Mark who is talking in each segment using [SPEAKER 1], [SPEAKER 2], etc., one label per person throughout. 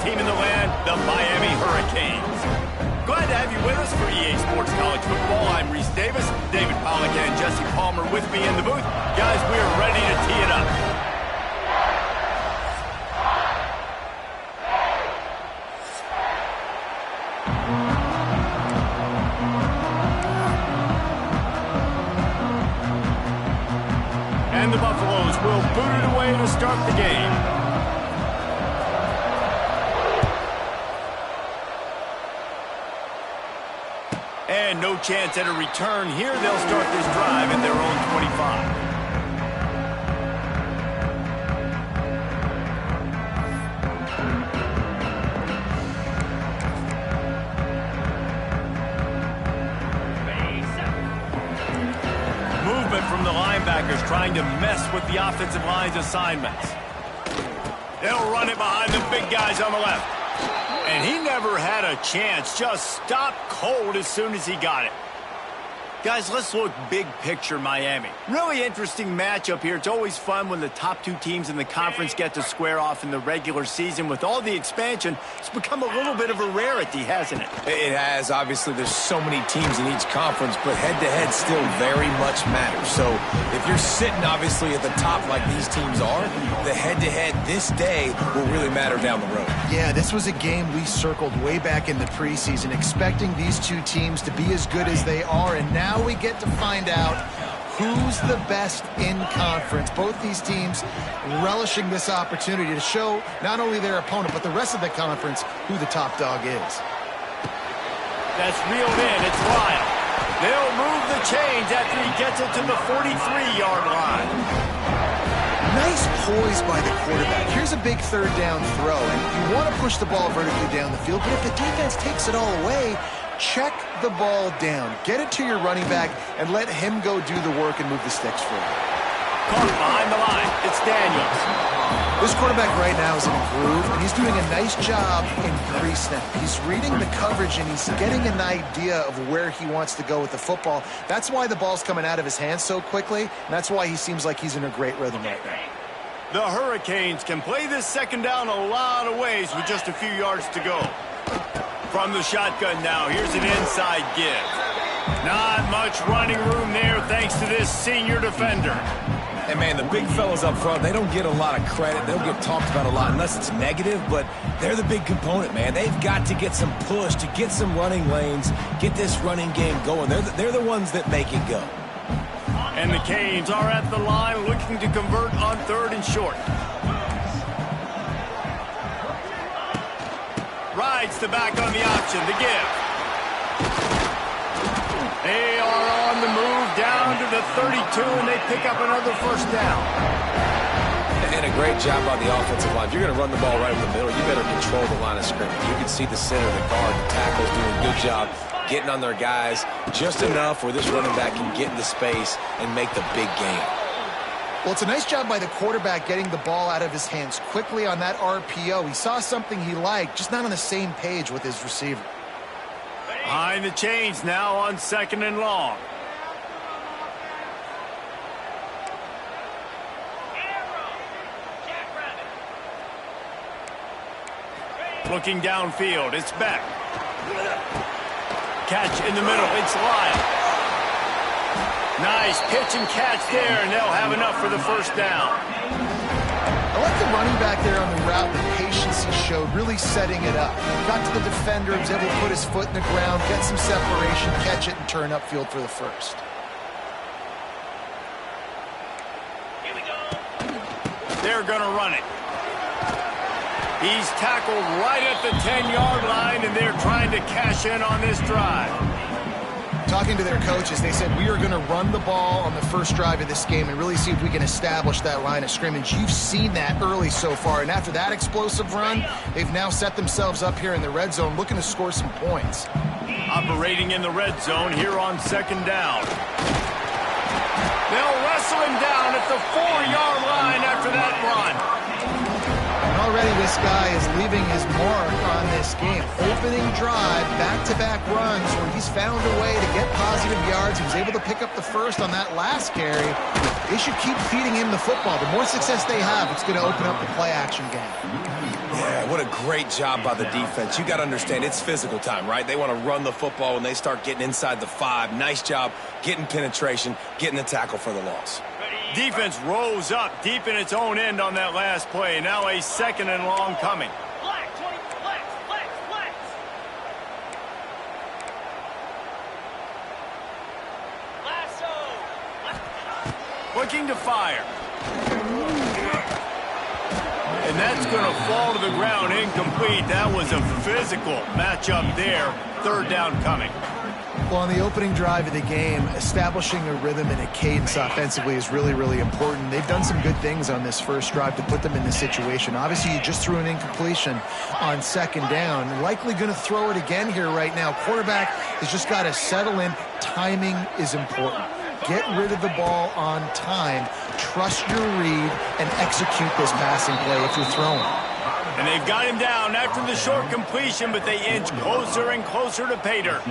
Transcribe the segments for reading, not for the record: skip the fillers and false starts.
[SPEAKER 1] team in the land, the Miami Hurricanes. Glad to have you with us for EA Sports College Football. I'm Reese Davis, David Pollack and Jesse Palmer with me in the booth. Guys, we are ready to tee it up. And the Buffaloes will boot it away to start the game. And no chance at a return here. They'll start this drive at their own 25. Movement from the linebackers trying to mess with the offensive line's assignments. They'll run it behind the big guys on the left. And he never had a chance, just stopped cold as soon as he got it. Guys, let's look big picture Miami. Really interesting matchup here. It's always fun when the top two teams in the conference get to square off in the regular season. With all the expansion, it's become a little bit of a rarity, hasn't it?
[SPEAKER 2] It has. Obviously, there's so many teams in each conference, but head-to-head still very much matters. So if you're sitting, obviously, at the top like these teams are, the head-to-head this day will really matter down the road.
[SPEAKER 3] Yeah, this was a game we circled way back in the preseason, expecting these two teams to be as good as they are, and now we get to find out who's the best in conference. Both these teams relishing this opportunity to show not only their opponent, but the rest of the conference who the top dog is.
[SPEAKER 1] That's reeled in. It's Lyle. They'll move the chains after he gets it to the 43-yard line.
[SPEAKER 3] Nice poise by the quarterback. Here's a big third down throw, and you want to push the ball vertically down the field, but if the defense takes it all away, check the ball down. Get it to your running back and let him go do the work and move the sticks for you.
[SPEAKER 1] Caught behind the line. It's Daniels.
[SPEAKER 3] This quarterback right now is in a groove, and he's doing a nice job in pre-snap. He's reading the coverage, and he's getting an idea of where he wants to go with the football. That's why the ball's coming out of his hands so quickly, and that's why he seems like he's in a great rhythm right now.
[SPEAKER 1] The Hurricanes can play this second down a lot of ways with just a few yards to go. From the shotgun now, here's an inside give. Not much running room there thanks to this senior defender.
[SPEAKER 2] And, man, the big fellas up front, they don't get a lot of credit. They don't get talked about a lot unless it's negative, but they're the big component, man. They've got to get some push, to get some running lanes, get this running game going. They're the ones that make it go.
[SPEAKER 1] And the Canes are at the line looking to convert on 3rd and short. Rides the back on the option, the give. They are on the move down to the 32, and they pick up another first down.
[SPEAKER 2] And a great job by the offensive line. If you're going to run the ball right in the middle, you better control the line of scrimmage. You can see the center, the guard, the tackles doing a good job getting on their guys just enough where this running back can get into space and make the big game.
[SPEAKER 3] Well, it's a nice job by the quarterback getting the ball out of his hands quickly on that RPO. He saw something he liked, just not on the same page with his receiver.
[SPEAKER 1] Behind the chains now on 2nd and long. Looking downfield, it's Beck. Catch in the middle, it's Lyle. Nice pitch and catch there, and they'll have enough for the first down.
[SPEAKER 3] I like the running back there on the route, the patience he showed, really setting it up. Got to the defender, was able to put his foot in the ground, get some separation, catch it, and turn upfield for the first.
[SPEAKER 1] Here we go. They're going to run it. He's tackled right at the 10-yard line, and they're trying to cash in on this drive.
[SPEAKER 3] Talking to their coaches, they said, we are going to run the ball on the first drive of this game and really see if we can establish that line of scrimmage. You've seen that early so far, and after that explosive run, they've now set themselves up here in the red zone looking to score some points.
[SPEAKER 1] Operating in the red zone here on 2nd down. They'll wrestle him down at the 4-yard line after that run.
[SPEAKER 3] And already this guy is leaving his mark on this game. Opening drive, back-to-back runs where he's found a way to get positive yards. He was able to pick up the first on that last carry. They should keep feeding him the football. The more success they have, it's going to open up the play-action game.
[SPEAKER 2] Yeah, what a great job by the defense. You got to understand, it's physical time, right? They want to run the football when they start getting inside the 5. Nice job getting penetration, getting the tackle for the loss.
[SPEAKER 1] Defense rose up deep in its own end on that last play. Now a second and long coming. Looking to fire. And that's going to fall to the ground incomplete. That was a physical matchup there. Third down coming.
[SPEAKER 3] Well, on the opening drive of the game, establishing a rhythm and a cadence offensively is really, really important. They've done some good things on this first drive to put them in this situation. Obviously, you just threw an incompletion on second down. Likely going to throw it again here right now. Quarterback has just got to settle in. Timing is important. Get rid of the ball on time. Trust your read and execute this passing play if you're throwing.
[SPEAKER 1] And they've got him down after the short completion, but they inch closer and closer to pay dirt.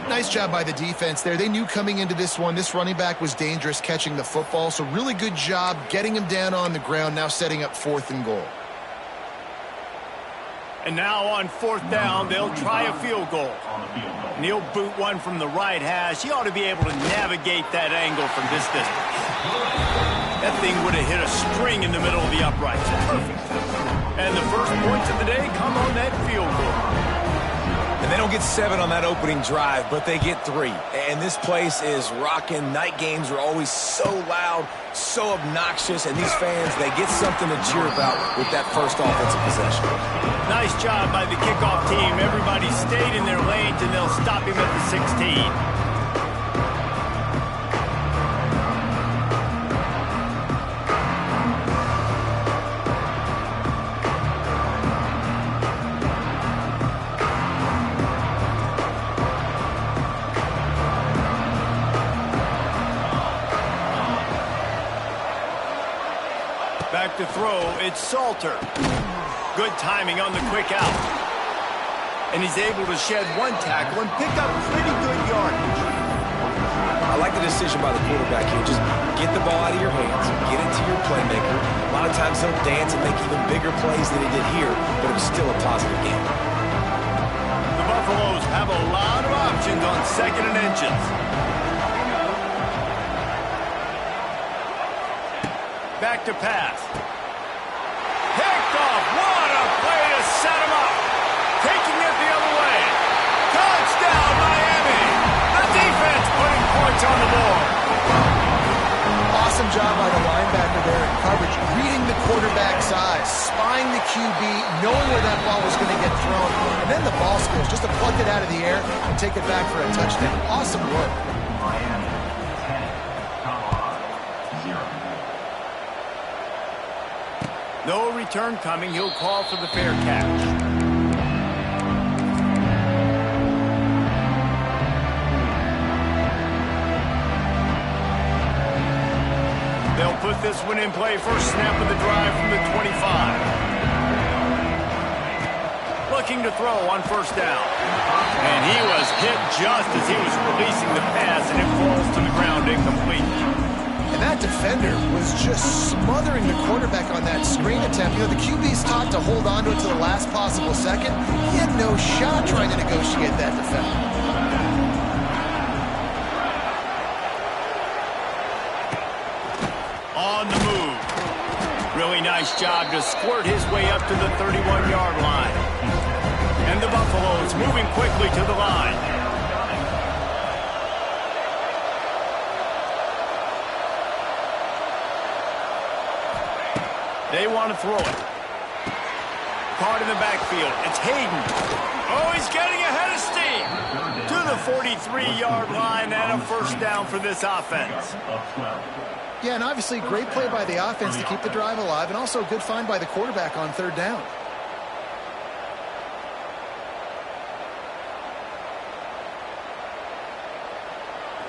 [SPEAKER 3] Nice job by the defense there. They knew coming into this one, this running back was dangerous catching the football, so really good job getting him down on the ground, now setting up 4th and goal.
[SPEAKER 1] And now on 4th down, they'll try a field goal. And he'll boot one from the right hash. He ought to be able to navigate that angle from this distance. That thing would have hit a string in the middle of the uprights. Perfect. And the first points of the day come on that field goal.
[SPEAKER 2] And they don't get 7 on that opening drive, but they get 3. And this place is rocking. Night games are always so loud, so obnoxious, and these fans, they get something to cheer about with that first offensive possession.
[SPEAKER 1] Nice job by the kickoff team. Everybody stayed in their lanes, and they'll stop him at the 16. Back to throw, it's Salter. Good timing on the quick out. And he's able to shed one tackle and pick up pretty good yardage.
[SPEAKER 2] I like the decision by the quarterback here. Just get the ball out of your hands, get it to your playmaker. A lot of times he'll dance and make even bigger plays than he did here, but it was still a positive game.
[SPEAKER 1] The Buffaloes have a lot of options on 2nd and inches. Back to pass. Picked off. What a play to set him up. Taking it the other way. Touchdown, Miami. The defense putting points on the board.
[SPEAKER 3] Awesome job by the linebacker there in coverage, reading the quarterback's eyes, spying the QB, knowing where that ball was going to get thrown, and then the ball skills, just to pluck it out of the air and take it back for a touchdown. Awesome work.
[SPEAKER 1] No return coming. He'll call for the fair catch. They'll put this one in play. First snap of the drive from the 25. Looking to throw on 1st down. And he was hit just as he was releasing the pass, and it falls to the ground incomplete.
[SPEAKER 3] And that defender was just smothering the quarterback on that screen attempt. You know, the QB's taught to hold on to it to the last possible second. He had no shot trying to negotiate that defender.
[SPEAKER 1] On the move. Really nice job to squirt his way up to the 31-yard line. And the Buffaloes moving quickly to the line. They want to throw it. Caught in the backfield. It's Hayden. Oh, he's getting ahead of steam. To the 43-yard line and a 1st down for this offense.
[SPEAKER 3] Yeah, and obviously great play by the offense to keep the drive alive, and also a good find by the quarterback on 3rd down.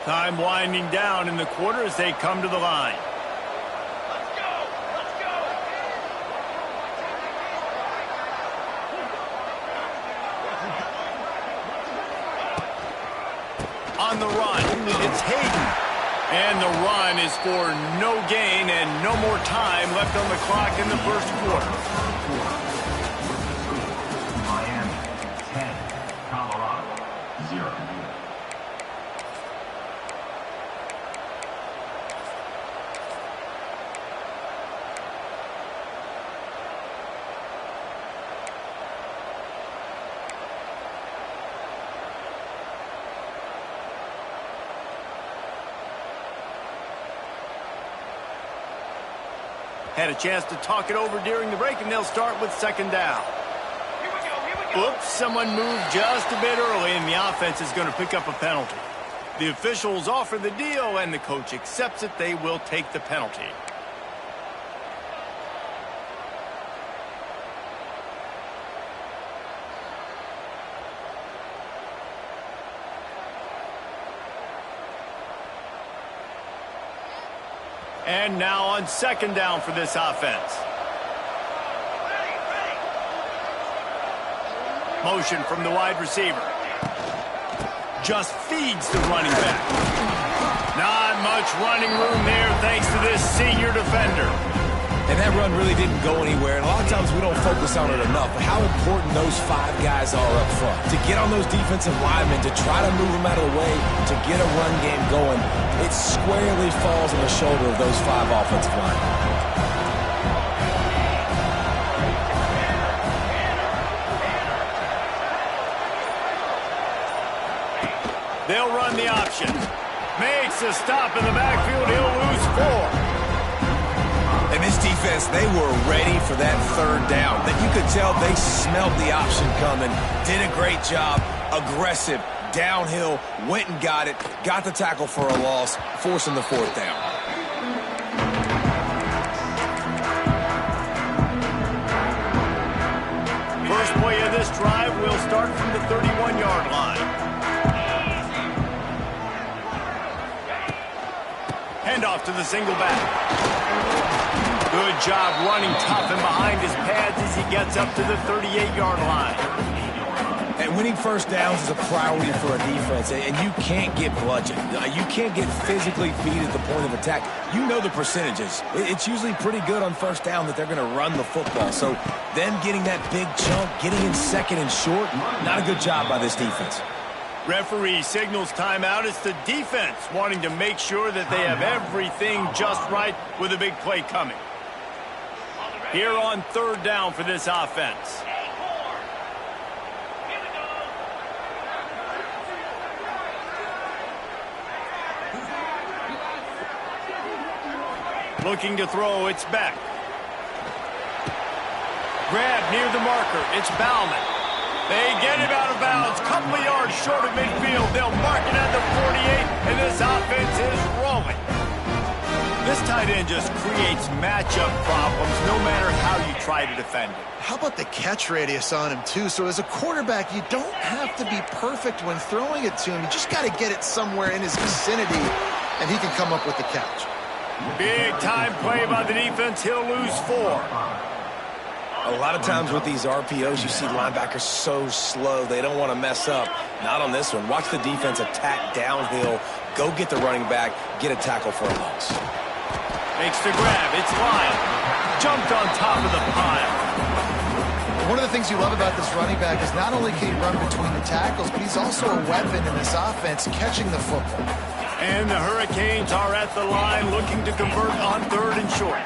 [SPEAKER 1] Time winding down in the quarter as they come to the line. on the run. It's Hayden. And the run is for no gain and no more time left on the clock in the first quarter.
[SPEAKER 4] Miami, 10. Colorado, 0.
[SPEAKER 1] Had a chance to talk it over during the break, and they'll start with second down.
[SPEAKER 4] Here we go.
[SPEAKER 1] Oops, someone moved just a bit early, and the offense is going to pick up a penalty. The officials offer the deal, and the coach accepts it. They will take the penalty. And now on second down for this offense. Motion from the wide receiver. Just feeds the running back. Not much running room there thanks to this senior defender.
[SPEAKER 2] And that run really didn't go anywhere, and a lot of times we don't focus on it enough, but how important those 5 guys are up front. To get on those defensive linemen, to try to move them out of the way, to get a run game going, it squarely falls on the shoulder of those 5 offensive linemen.
[SPEAKER 1] They'll run the option. Makes a stop in the backfield. He'll lose 4.
[SPEAKER 2] And this defense, they were ready for that third down. That you could tell they smelled the option coming. Did a great job. Aggressive. Downhill. Went and got it. Got the tackle for a loss. Forcing the 4th down.
[SPEAKER 1] First play of this drive will start from the 31-yard line. Handoff to the single back. Good job running tough and behind his pads as he gets up to the 38-yard line.
[SPEAKER 2] And winning first downs is a priority for a defense, and you can't get bludgeoned. You can't get physically beat at the point of attack. You know the percentages. It's usually pretty good on first down that they're going to run the football. So then getting that big chunk, getting in second and short, not a good job by this defense.
[SPEAKER 1] Referee signals timeout. It's the defense wanting to make sure that they have everything just right with a big play coming. Here on third down for this offense. Looking to throw, it's Beck. Grab near the marker, it's Bauman. They get him out of bounds, couple of yards short of midfield. They'll mark it at the 48, and this offense is rolling. This tight end just creates matchup problems no matter how you try to defend it.
[SPEAKER 3] How about the catch radius on him, too? So as a quarterback, you don't have to be perfect when throwing it to him. You just got to get it somewhere in his vicinity, and he can come up with the catch.
[SPEAKER 1] Big time play by the defense. He'll lose 4.
[SPEAKER 2] A lot of times with these RPOs, you see linebackers so slow, they don't want to mess up. Not on this one. Watch the defense attack downhill, go get the running back, get a tackle for a loss.
[SPEAKER 1] Makes the grab. It's Lyle. Jumped on top of the pile.
[SPEAKER 3] One of the things you love about this running back is not only can he run between the tackles, but he's also a weapon in this offense, catching the football.
[SPEAKER 1] And the Hurricanes are at the line looking to convert on third and short.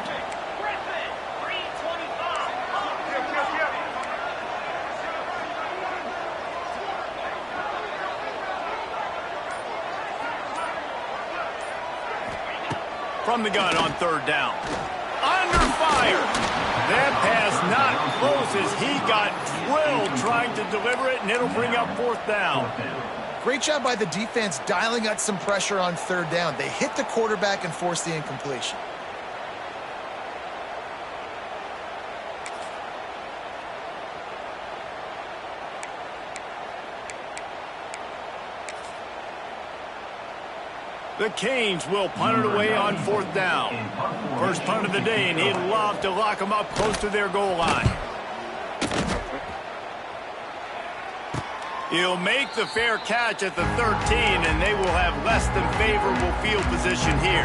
[SPEAKER 1] From the gun on third down. Under fire. That pass not close as he got drilled trying to deliver it, and it'll bring up 4th down.
[SPEAKER 3] Great job by the defense dialing up some pressure on third down. They hit the quarterback and forced the incompletion.
[SPEAKER 1] The Canes will punt it away on 4th down. First punt of the day, and he'd love to lock them up close to their goal line. He'll make the fair catch at the 13, and they will have less than favorable field position here.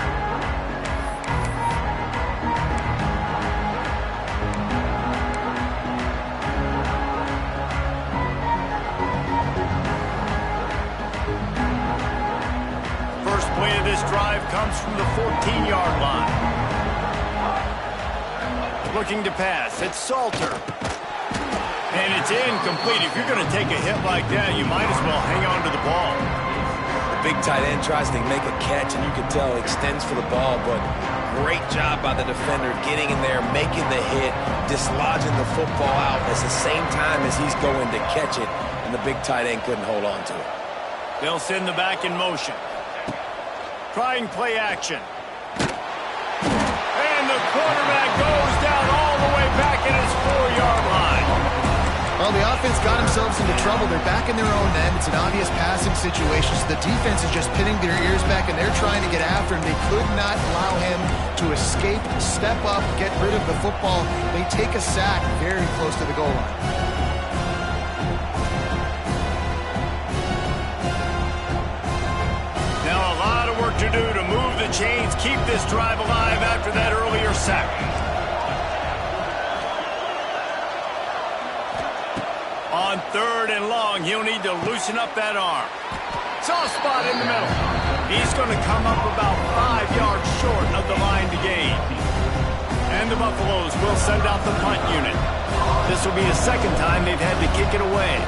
[SPEAKER 1] First play of this drive comes from the 14-yard line. Looking to pass, it's Salter. And it's incomplete. If you're going to take a hit like that, you might as well hang on to the ball.
[SPEAKER 2] The big tight end tries to make a catch, and you can tell he extends for the ball, but great job by the defender getting in there, making the hit, dislodging the football out at the same time as he's going to catch it, and the big tight end couldn't hold on to it.
[SPEAKER 1] They'll send the back in motion. Trying play action. And the quarterback goes down all the way back at his 4-yard line.
[SPEAKER 3] Well, the offense got themselves into trouble. They're back in their own end. It's an obvious passing situation. So the defense is just pinning their ears back, and they're trying to get after him. They could not allow him to escape, step up, get rid of the football. They take a sack very close to the goal line.
[SPEAKER 1] Now a lot of work to do to move the chains, keep this drive alive after that earlier sack. On 3rd and long, he'll need to loosen up that arm. Soft spot in the middle. He's going to come up about 5 yards short of the line to gain. And the Buffaloes will send out the punt unit. This will be the second time they've had to kick it away.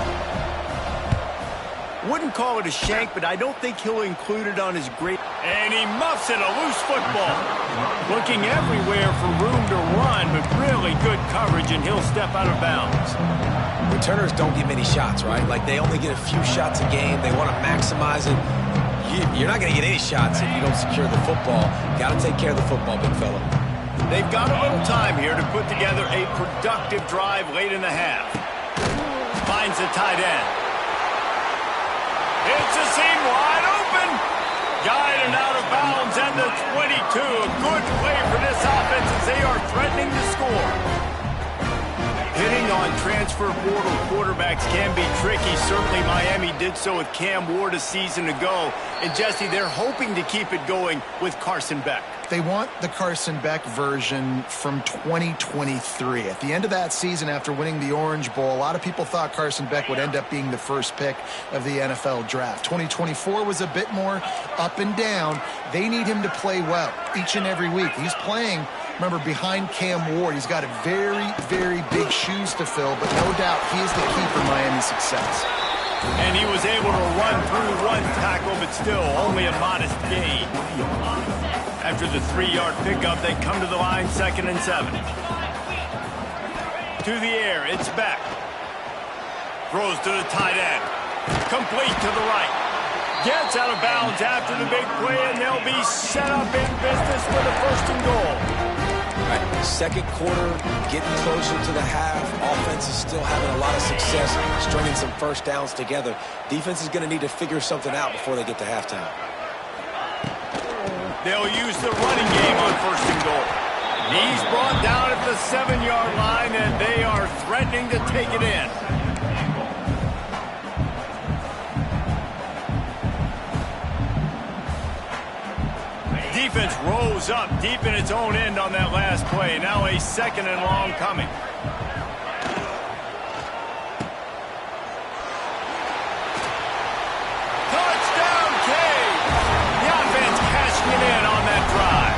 [SPEAKER 1] Wouldn't call it a shank, but I don't think he'll include it on his great... And he muffs it, a loose football. Looking everywhere for room to run, but really good coverage, and he'll step out of bounds.
[SPEAKER 2] Returners don't get many shots, right? Like, they only get a few shots a game. They want to maximize it. You're not going to get any shots if you don't secure the football. Got to take care of the football, big fella.
[SPEAKER 1] They've got a little time here to put together a productive drive late in the half. Finds the tight end. It's a seam wide open. Guided out of bounds at the 22. A good play for this offense as they are threatening to score. Hitting on transfer portal quarterbacks can be tricky. Certainly Miami did so with Cam Ward a season ago. And Jesse, they're hoping to keep it going with Carson Beck.
[SPEAKER 3] They want the Carson Beck version from 2023. At the end of that season, after winning the Orange Bowl, a lot of people thought Carson Beck would end up being the first pick of the NFL draft. 2024 was a bit more up and down. They need him to play well each and every week. He's playing, remember, behind Cam Ward. He's got a very, very big shoes to fill, but no doubt he is the key for Miami's success.
[SPEAKER 1] And he was able to run through one tackle, but still only a modest gain. After the 3-yard pickup, they come to the line, 2nd and 7. To the air, it's Beck. Throws to the tight end. Complete to the right. Gets out of bounds after the big play, and they'll be set up in business for the 1st and goal.
[SPEAKER 2] Right, second quarter, getting closer to the half. Offense is still having a lot of success stringing some first downs together. Defense is going to need to figure something out before they get to halftime.
[SPEAKER 1] They'll use the running game on 1st and goal. He's brought down at the 7-yard line, and they are threatening to take it in. Defense rose up deep in its own end on that last play. Now a 2nd and long coming. Touchdown, Cave! The offense cashing it in on that drive.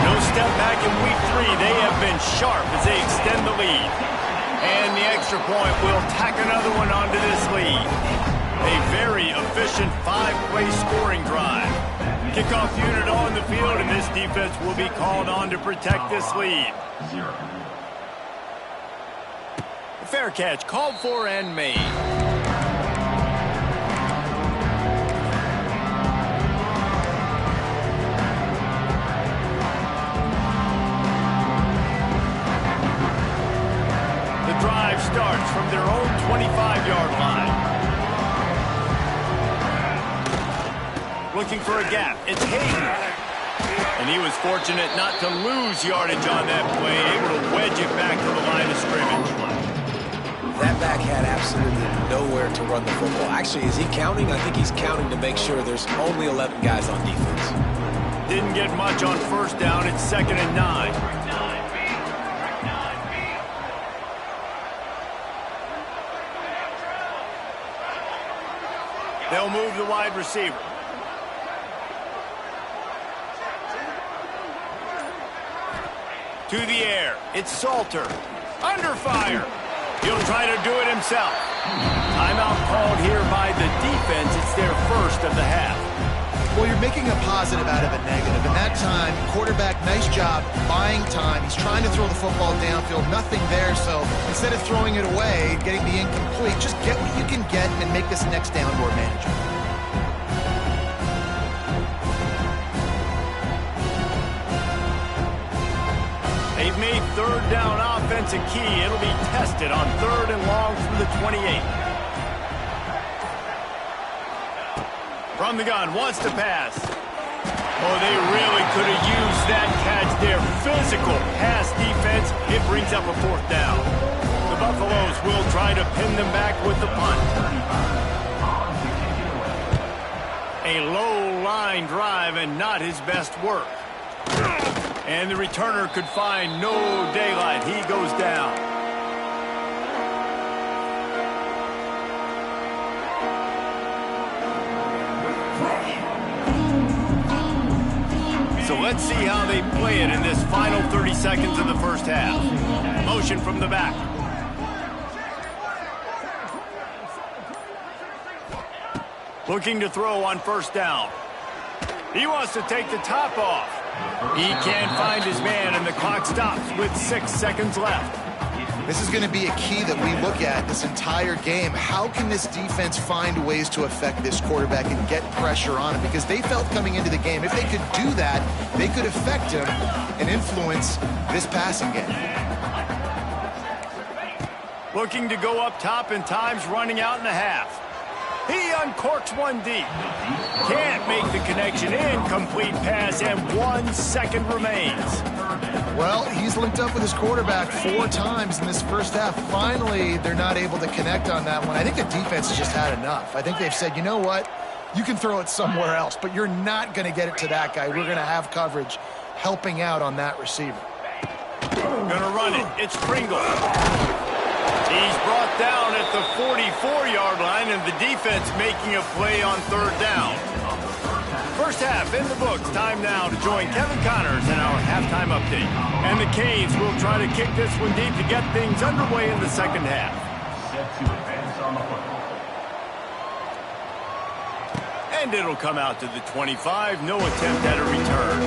[SPEAKER 1] No step back in week 3. They have been sharp as they extend the lead. And the extra point will tack another one onto this lead. A very efficient 5-play scoring drive. Kickoff unit on the field, and this defense will be called on to protect this lead.
[SPEAKER 4] 0.
[SPEAKER 1] Fair catch called for and made. The drive starts from their own 25-yard line. Looking for a gap. It's Hayden. And he was fortunate not to lose yardage on that play, able to wedge it back to the line of scrimmage.
[SPEAKER 2] That back had absolutely nowhere to run the football. Actually, is he counting? I think he's counting to make sure there's only 11 guys on defense.
[SPEAKER 1] Didn't get much on first down. It's 2nd and 9. They'll move the wide receiver. To the air. It's Salter. Under fire. He'll try to do it himself. Timeout called here by the defense. It's their first of the half.
[SPEAKER 3] Well, you're making a positive out of a negative. In that time, quarterback, nice job buying time. He's trying to throw the football downfield. Nothing there, so instead of throwing it away, getting the incomplete, just get what you can get and make this next down more manageable.
[SPEAKER 1] They've made third down offense a key. It'll be tested on 3rd and long from the 28. From the gun, wants to pass. Oh, they really could have used that catch there. Physical pass defense. It brings up a 4th down. The Buffaloes will try to pin them back with the punt. A low line drive and not his best work. And the returner could find no daylight. He goes down. So let's see how they play it in this final 30 seconds of the first half. Motion from the back. Looking to throw on first down. He wants to take the top off. He can't find his man, and the clock stops with 6 seconds left.
[SPEAKER 3] This is going to be a key that we look at this entire game. How can this defense find ways to affect this quarterback and get pressure on him? Because they felt coming into the game, if they could do that, they could affect him and influence this passing game.
[SPEAKER 1] Looking to go up top, and time's running out in the half. He uncorks one deep. Can't make the connection. Incomplete pass, and 1 second remains.
[SPEAKER 3] Well, he's linked up with his quarterback 4 times in this first half. Finally, they're not able to connect on that one. I think the defense has just had enough. I think they've said, you know what? You can throw it somewhere else, but you're not going to get it to that guy. We're going to have coverage helping out on that receiver.
[SPEAKER 1] Gonna run it. It's Pringle. He's brought down at the 44-yard line, and the defense making a play on 3rd down. First half in the books. Time now to join Kevin Connors in our halftime update. And the Canes will try to kick this one deep to get things underway in the second half.
[SPEAKER 4] Set to advance on the football.
[SPEAKER 1] And it'll come out to the 25. No attempt at a return.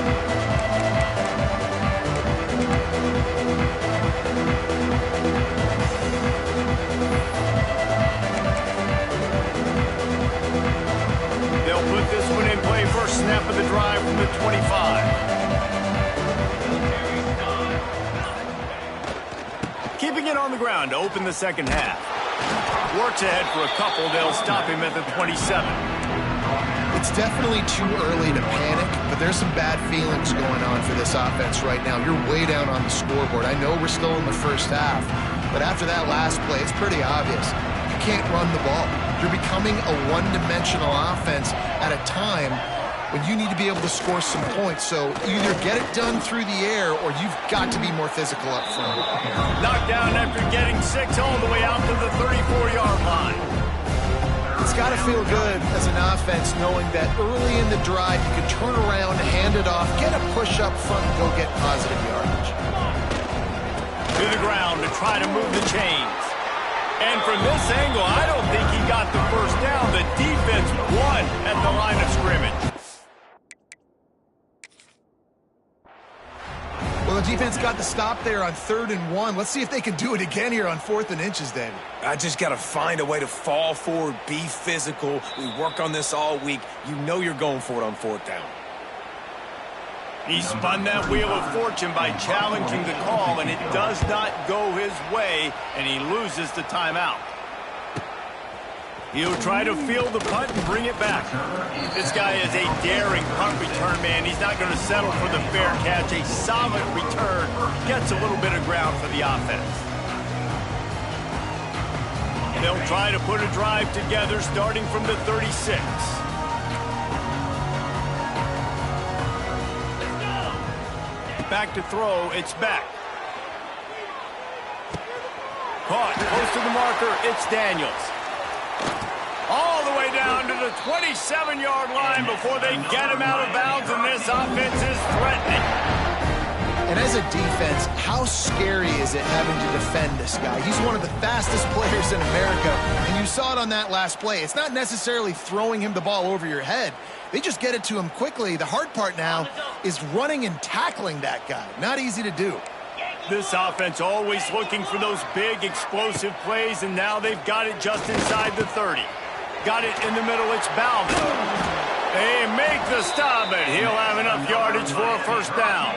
[SPEAKER 1] They'll put this one in play. First snap of the drive from the 25. Keeping it on the ground to open the second half. Works ahead for a couple. They'll stop him at the 27.
[SPEAKER 3] It's definitely too early to panic, but there's some bad feelings going on for this offense right now. You're way down on the scoreboard. I know we're still in the first half, but after that last play, it's pretty obvious. You can't run the ball. You're becoming a one-dimensional offense at a time when you need to be able to score some points. So either get it done through the air or you've got to be more physical up front.
[SPEAKER 1] Knocked down after getting 6 all the way out to the 34-yard line.
[SPEAKER 3] It's got to feel good as an offense knowing that early in the drive you can turn around, hand it off, get a push up front, and go get positive yardage.
[SPEAKER 1] To the ground to try to move the chains. And from this angle, I don't think he got the first down. The defense won at the line of scrimmage.
[SPEAKER 3] Well, the defense got the stop there on 3rd and 1. Let's see if they can do it again here on 4th and inches, David.
[SPEAKER 2] I just got to find a way to fall forward, be physical. We work on this all week. You know you're going for it on 4th down.
[SPEAKER 1] He spun that wheel of fortune by challenging the call, and it does not go his way, and he loses the timeout. He'll try to field the punt and bring it back. This guy is a daring punt return man. He's not going to settle for the fair catch. A solid return gets a little bit of ground for the offense. they'll try to put a drive together starting from the 36. Back to throw, it's back. Caught, close to the marker, it's Daniels. All the way down to the 27-yard line before they get him out of bounds, and this offense is threatening.
[SPEAKER 3] And as a defense, how scary is it having to defend this guy? He's one of the fastest players in America, and you saw it on that last play. It's not necessarily throwing him the ball over your head. They just get it to him quickly. The hard part now is running and tackling that guy. Not easy to do.
[SPEAKER 1] This offense always looking for those big, explosive plays, and now they've got it just inside the 30. Got it in the middle, it's Bowden. They make the stop, and he'll have enough yardage for a first down.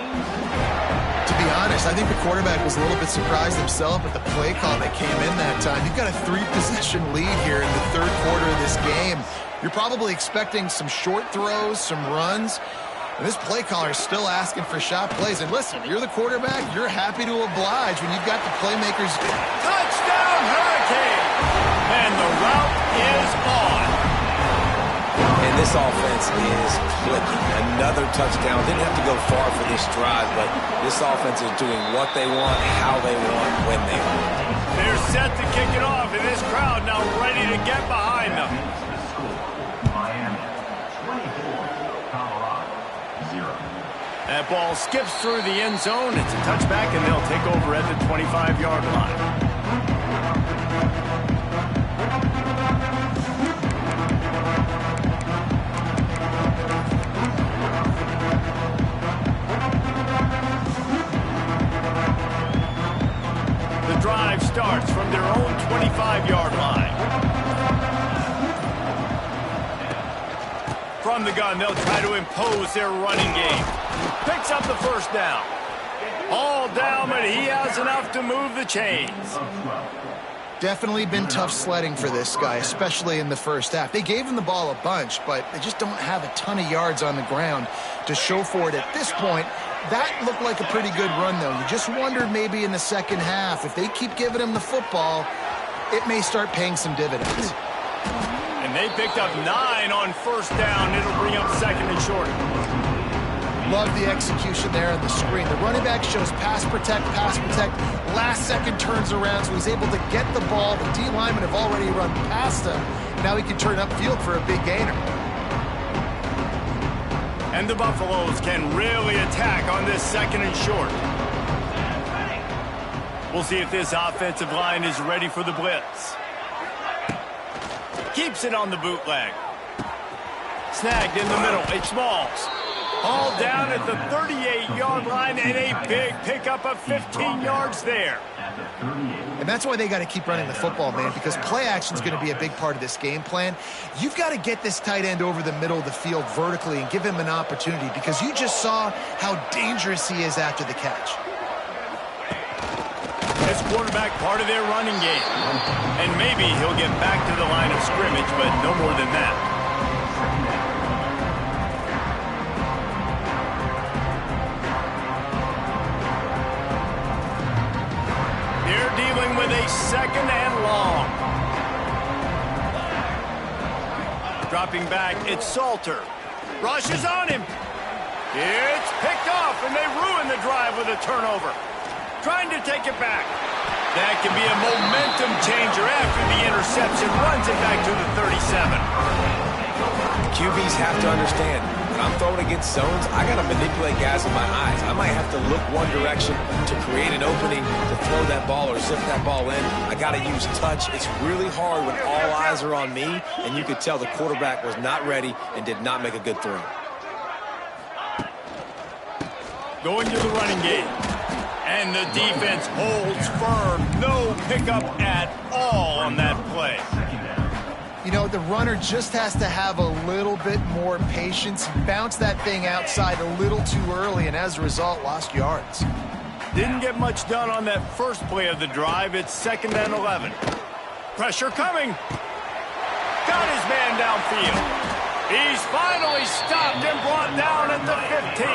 [SPEAKER 3] To be honest, I think the quarterback was a little bit surprised himself at the play call that came in that time. You've got a 3-possession lead here in the third quarter of this game. You're probably expecting some short throws, some runs. And this play caller is still asking for shot plays. And listen, you're the quarterback. You're happy to oblige when you've got the playmakers.
[SPEAKER 1] Touchdown, Hurricane! And the route is on.
[SPEAKER 2] And this offense is clicking. Another touchdown. Didn't have to go far for this drive, but this offense is doing what they want, how they want, when they want.
[SPEAKER 1] They're set to kick it off, and this crowd now ready to get behind them.
[SPEAKER 4] Miami, 24, Colorado, 0.
[SPEAKER 1] That ball skips through the end zone. It's a touchback, and they'll take over at the 25-yard line. The drive starts from their own 25-yard line. From the gun, they'll try to impose their running game. Picks up the first down. All down, but he has enough to move the chains.
[SPEAKER 3] Definitely been tough sledding for this guy, especially in the first half. They gave him the ball a bunch, but they just don't have a ton of yards on the ground to show for it at this point. That looked like a pretty good run, though. You just wondered maybe in the second half, if they keep giving him the football, it may start paying some dividends.
[SPEAKER 1] And they picked up 9 on first down. It'll bring up second and short.
[SPEAKER 3] Love the execution there on the screen. The running back shows pass protect, last second turns around, so he's able to get the ball. The D linemen have already run past him. Now he can turn upfield for a big gainer.
[SPEAKER 1] And the Buffaloes can really attack on this second and short. We'll see if this offensive line is ready for the blitz. Keeps it on the bootleg. Snagged in the middle. It's Smalls. All down at the 38-yard line, and a big pickup of 15 yards there.
[SPEAKER 3] And that's why they got to keep running the football, man, because play action is going to be a big part of this game plan. You've got to get this tight end over the middle of the field vertically and give him an opportunity, because you just saw how dangerous he is after the catch.
[SPEAKER 1] This quarterback part of their running game. And maybe he'll get back to the line of scrimmage, but no more than that. With a second and long. Dropping back, it's Salter. Rush is on him. It's picked off, and they ruin the drive with a turnover. Trying to take it back. That can be a momentum changer after the interception. Runs it back to the 37.
[SPEAKER 2] QBs have to understand, when I'm throwing against zones, I got to manipulate guys with my eyes. I might have to look one direction to create an opening to throw that ball or zip that ball in. I got to use touch. It's really hard when all eyes are on me, and you could tell the quarterback was not ready and did not make a good throw.
[SPEAKER 1] Going to the running game. And the defense holds firm. No pickup at all on that play.
[SPEAKER 3] You know, the runner just has to have a little bit more patience. Bounce that thing outside a little too early, and as a result, lost yards.
[SPEAKER 1] Didn't get much done on that first play of the drive. It's second and 11. Pressure coming. Got his man downfield. He's finally stopped and brought down at the 15.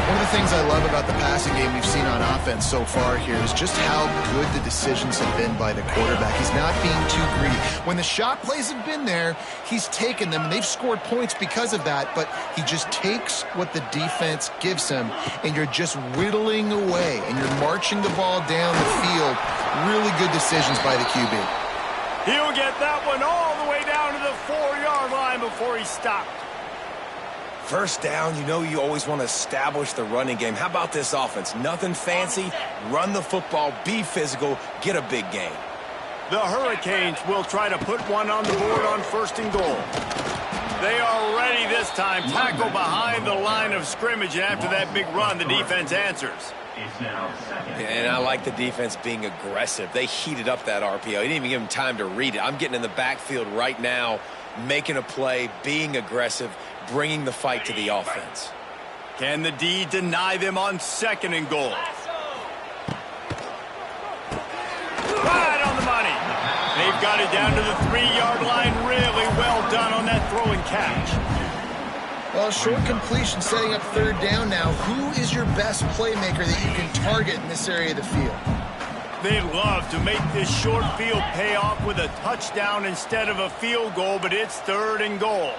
[SPEAKER 3] One of the things I love about the passing game we've seen on offense so far here is just how good the decisions have been by the quarterback. He's not being too greedy. When the shot plays have been there, he's taken them, and they've scored points because of that, but he just takes what the defense gives him, and you're just whittling away, and you're marching the ball down the field. Really good decisions by the QB.
[SPEAKER 1] He'll get that one all the way down to the 4-yard line before he stopped.
[SPEAKER 2] First down, you know you always want to establish the running game. How about this offense? Nothing fancy. Run the football, be physical, get a big gain.
[SPEAKER 1] The Hurricanes will try to put one on the board on 1st and goal. They are ready this time. Tackle behind the line of scrimmage, and after that big run, the defense answers.
[SPEAKER 2] And I like the defense being aggressive. They heated up that RPO. He didn't even give him time to read it. I'm getting in the backfield right now, making a play, being aggressive, bringing the fight to the offense.
[SPEAKER 1] Can the D deny them on 2nd and goal? Right on the money. They've got it down to the 3-yard line. Really well done on that throw and catch.
[SPEAKER 3] Well, short completion setting up 3rd down now. Who is your best playmaker that you can target in this area of the field?
[SPEAKER 1] They'd love to make this short field pay off with a touchdown instead of a field goal, but it's 3rd and goal.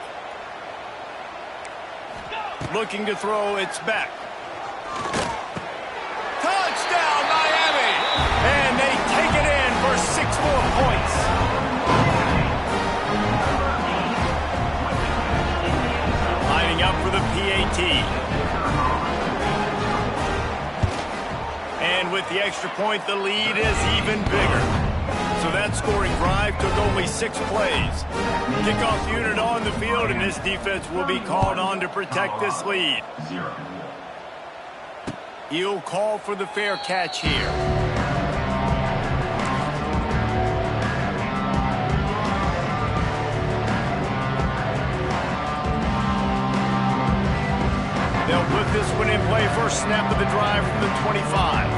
[SPEAKER 1] Looking to throw, it's back. Touchdown, Miami! And they take it in for 6 more points. Lining up for the PAT. And with the extra point, the lead is even bigger. So that scoring drive took only 6 plays. Kickoff unit on the field, and this defense will be called on to protect this lead. He'll call for the fair catch here. They'll put this one in play. First snap of the drive from the 25.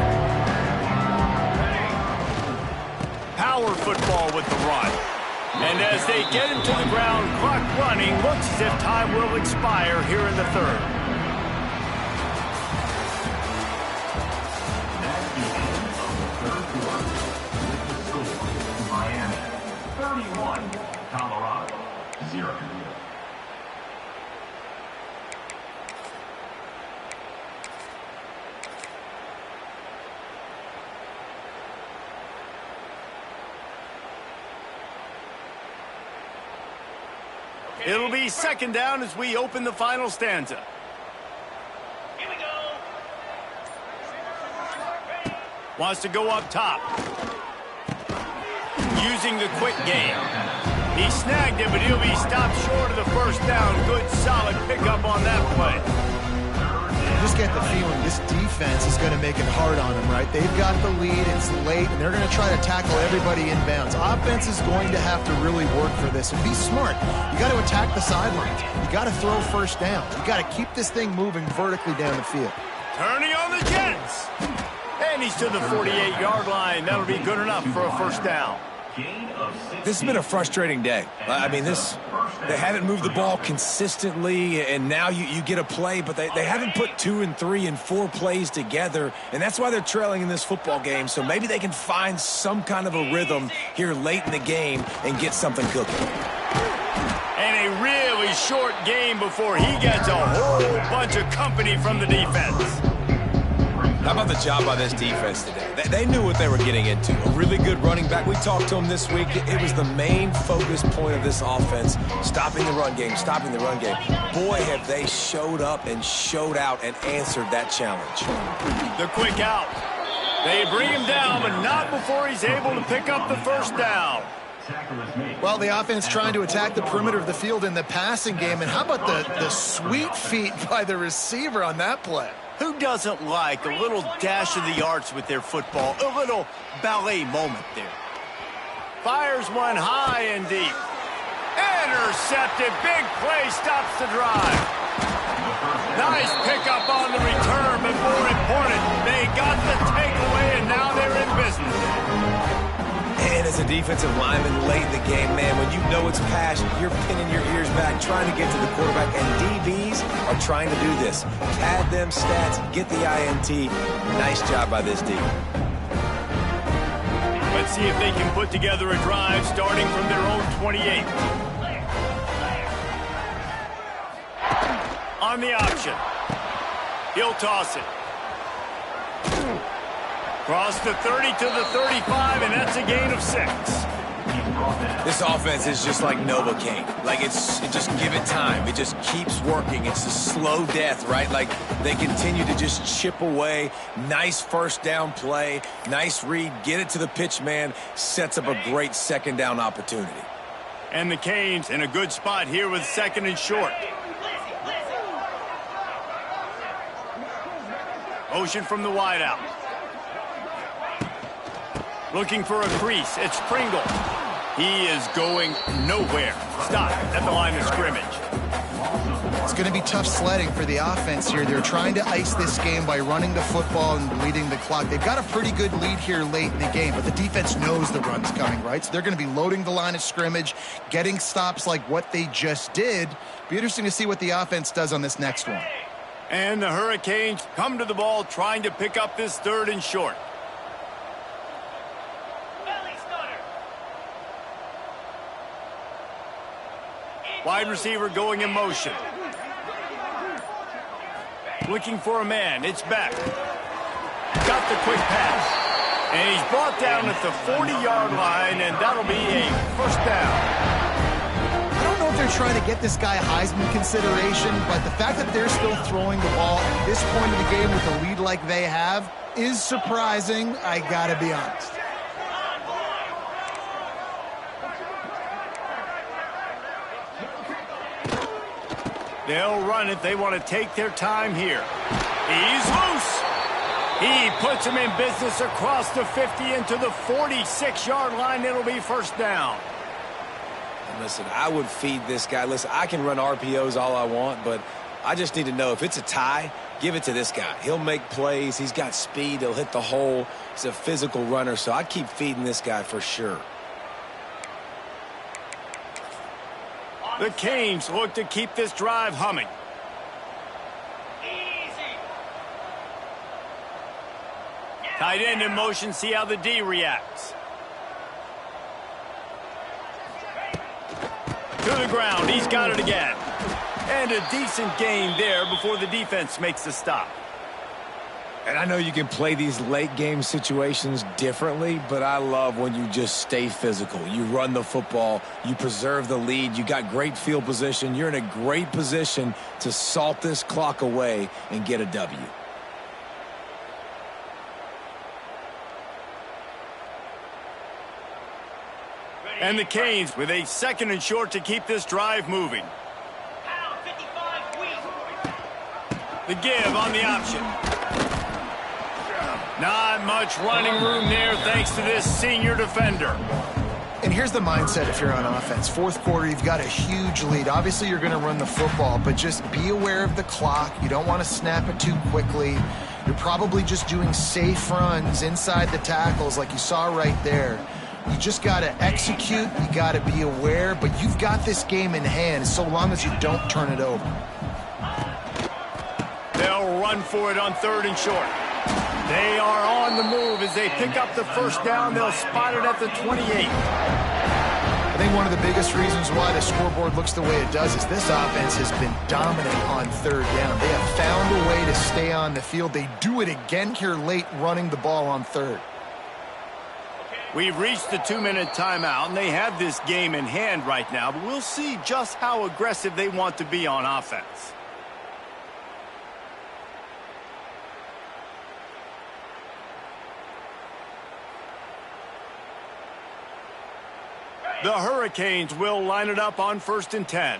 [SPEAKER 1] Power football with the run. And as they get him to the ground, clock running, looks as if time will expire here in the 3rd.
[SPEAKER 4] Miami 31, Colorado 0.
[SPEAKER 1] It'll be 2nd down as we open the final stanza.
[SPEAKER 5] Here we go.
[SPEAKER 1] Wants to go up top. Using the quick game. He snagged it, but he'll be stopped short of the 1st down. Good, solid pickup on that play.
[SPEAKER 3] You just get the feeling this defense is going to make it hard on them, right? They've got the lead, it's late, and they're going to try to tackle everybody inbounds. Offense is going to have to really work for this and be smart. You got to attack the sidelines. You got to throw 1st down. You got to keep this thing moving vertically down the field.
[SPEAKER 1] Turning on the Jets. And he's to the 48-yard line. That'll be good enough for a 1st down.
[SPEAKER 2] This has been a frustrating day. I mean, they haven't moved the ball consistently, and now you get a play, but they haven't put 2 and 3 and 4 plays together, and that's why they're trailing in this football game. So maybe they can find some kind of a rhythm here late in the game and get something cooking.
[SPEAKER 1] And a really short game before he gets a whole bunch of company from the defense.
[SPEAKER 2] How about the job by this defense today? They knew what they were getting into. A really good running back. We talked to him this week. It was the main focus point of this offense, stopping the run game, stopping the run game. Boy, have they showed up and showed out and answered that challenge.
[SPEAKER 1] The quick out. They bring him down, but not before he's able to pick up the 1st down.
[SPEAKER 3] Well, the offense trying to attack the perimeter of the field in the passing game, and how about the sweet feet by the receiver on that play?
[SPEAKER 1] Who doesn't like a little dash of the arts with their football? A little ballet moment there. Fires one high and deep. Intercepted. Big play stops the drive. Nice pickup on the return, but more important, they got the takeaway, and now they're in business.
[SPEAKER 2] And as a defensive lineman late in the game, man, when you know it's pass, you're pinning your ears back, trying to get to the quarterback, and DBs are trying to do this. Pad them stats, get the INT. Nice job by this D.
[SPEAKER 1] Let's see if they can put together a drive starting from their own 28. On the option. He'll toss it. Cross the 30 to the 35, and that's a gain of 6.
[SPEAKER 2] This offense is just like Novocaine. Like, it just give it time. It just keeps working. It's a slow death, right? Like, they continue to just chip away. Nice first down play. Nice read. Get it to the pitch man. Sets up a great second down opportunity.
[SPEAKER 1] And the Canes in a good spot here with second and short. Motion from the wideout. Looking for a crease. It's Pringle. He is going nowhere. Stop at the line of scrimmage.
[SPEAKER 3] It's going to be tough sledding for the offense here. They're trying to ice this game by running the football and bleeding the clock. They've got a pretty good lead here late in the game, but the defense knows the run's coming, right? So they're going to be loading the line of scrimmage, getting stops like what they just did. Be interesting to see what the offense does on this next one.
[SPEAKER 1] And the Hurricanes come to the ball trying to pick up this third and short. Wide receiver going in motion. Looking for a man. It's back. Got the quick pass. And he's brought down at the 40-yard line, and that'll be a first down.
[SPEAKER 3] I don't know if they're trying to get this guy Heisman consideration, but the fact that they're still throwing the ball at this point of the game with a lead like they have is surprising, I gotta be honest.
[SPEAKER 1] They'll run it. They want to take their time here. He's loose. He puts him in business across the 50 into the 46-yard line. It'll be first down.
[SPEAKER 2] And listen, I would feed this guy. Listen, I can run RPOs all I want, but I just need to know if it's a tie, give it to this guy. He'll make plays. He's got speed. He'll hit the hole. He's a physical runner, so I'd keep feeding this guy for sure.
[SPEAKER 1] The Canes look to keep this drive humming.
[SPEAKER 5] Easy.
[SPEAKER 1] Tight end in motion, see how the D reacts. To the ground, he's got it again. And a decent gain there before the defense makes the stop.
[SPEAKER 2] And I know you can play these late game situations differently, but I love when you just stay physical. You run the football, you preserve the lead, you got great field position. You're in a great position to salt this clock away and get a W.
[SPEAKER 1] And the Canes with a second and short to keep this drive moving. The give on the option. Not much running room there thanks to this senior defender.
[SPEAKER 3] And here's the mindset if you're on offense. Fourth quarter, you've got a huge lead. Obviously, you're going to run the football, but just be aware of the clock. You don't want to snap it too quickly. You're probably just doing safe runs inside the tackles like you saw right there. You just got to execute. You got to be aware, but you've got this game in hand so long as you don't turn it over.
[SPEAKER 1] They'll run for it on third and short. They are on the move as they pick up the first down. They'll spot it at the 28.
[SPEAKER 3] I think one of the biggest reasons why the scoreboard looks the way it does is this offense has been dominant on third down. They have found a way to stay on the field. They do it again here late, running the ball on third.
[SPEAKER 1] We've reached the 2-minute timeout, and they have this game in hand right now, but we'll see just how aggressive they want to be on offense. The Hurricanes will line it up on 1st and 10.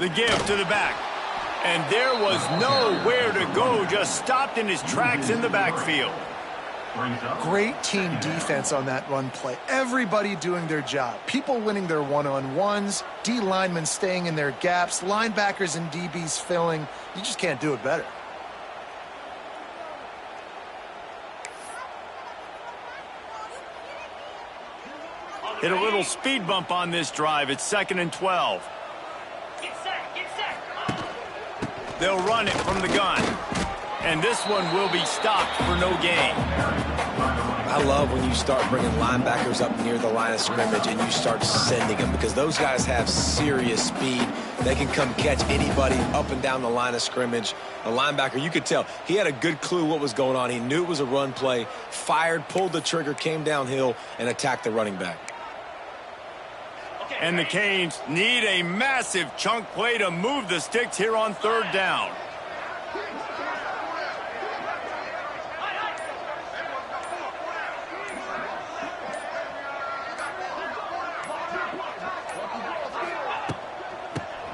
[SPEAKER 1] The give to the back. And there was nowhere to go, just stopped in his tracks in the backfield.
[SPEAKER 3] Great team defense on that run play. Everybody doing their job. People winning their one-on-ones, D linemen staying in their gaps, linebackers and DBs filling. You just can't do it better.
[SPEAKER 1] Hit a little speed bump on this drive. It's 2nd and 12.
[SPEAKER 5] Get set, get set.
[SPEAKER 1] They'll run it from the gun. And this one will be stopped for no gain.
[SPEAKER 2] I love when you start bringing linebackers up near the line of scrimmage and you start sending them, because those guys have serious speed. They can come catch anybody up and down the line of scrimmage. A linebacker, you could tell, he had a good clue what was going on. He knew it was a run play, fired, pulled the trigger, came downhill, and attacked the running back.
[SPEAKER 1] And the Canes need a massive chunk play to move the sticks here on 3rd down.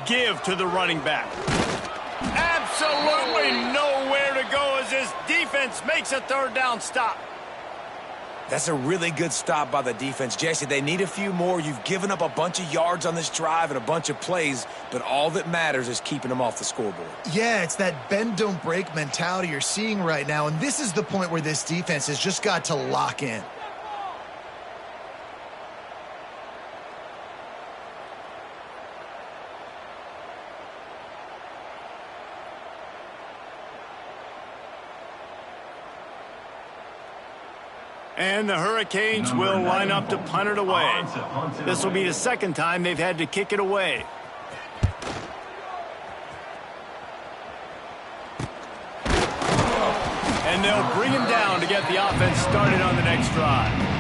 [SPEAKER 1] Give to the running back. Absolutely nowhere to go as this defense makes a 3rd down stop.
[SPEAKER 2] That's a really good stop by the defense. Jesse, they need a few more. You've given up a bunch of yards on this drive and a bunch of plays, but all that matters is keeping them off the scoreboard.
[SPEAKER 3] Yeah, it's that bend, don't break mentality you're seeing right now, and this is the point where this defense has just got to lock in.
[SPEAKER 1] And the Hurricanes will line up to punt it away. This will be the 2nd time they've had to kick it away. And they'll bring him down to get the offense started on the next drive.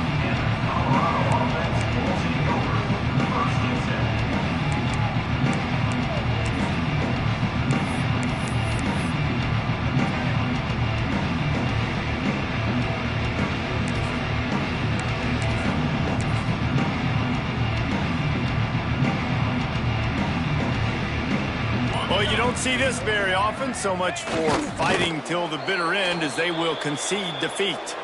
[SPEAKER 1] Well, you don't see this very often. So much for fighting till the bitter end, as they will concede defeat.